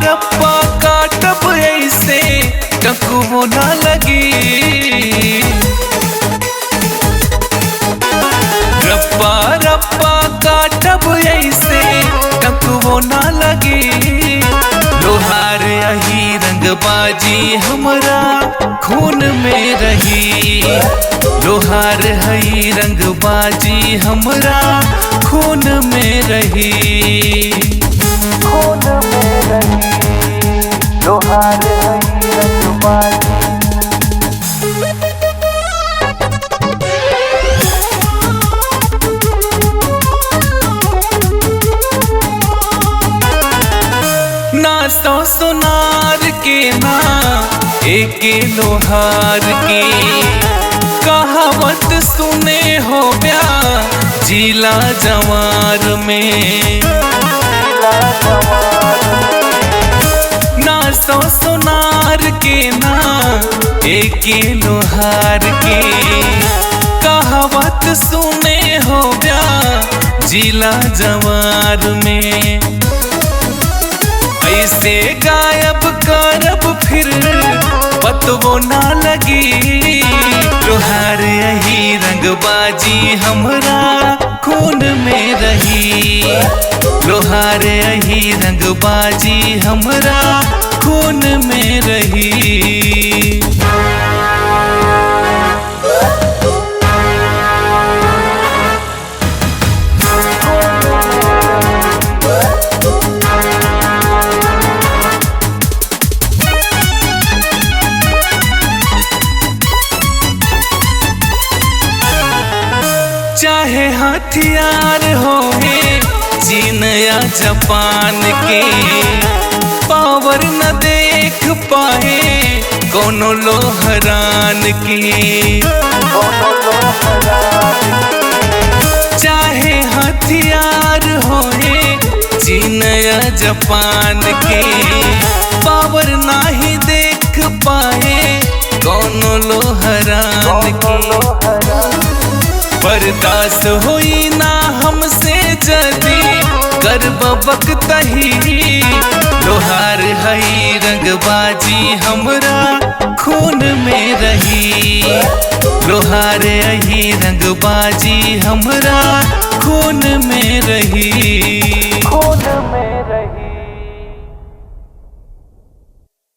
रप्पा काटब ऐसे टकवो ना लगी। रप्पा रप्पा काटब ऐसे टकवो ना लगी। लोहार यही रंगबाजी हमरा खून में रही। लोहार हई रंगबाजी हमरा खून में रही। खून में रही लोहार हई रंगबाजी। ना सौ सोनार के ना एके लोहार के कहावत सुने हो ब्या जिला जवार में। ना सौ सोनार के ना एके लोहार के कहावत सुने हो ब्या जिला जवार में। ऐसे गायब करब फिर पतवो ना लगी। लोहार यही रंगबाजी हमरा खून में रही। लोहार यही रंगबाजी हमरा खून में रही। चाहे हथियार होए चीन या जापान के पावर न देख पाए कोनो लोहरान के। चाहे हथियार होए चीन या जापान के पावर नाही देख पाए कोनो लोहरान के। बर्दाश्त होई ना हमसे जदी करब बकतही। लोहार हई रंगबाजी हमरा खून में रही। लोहार यही रंगबाजी हमरा खून में रही। खून में रही।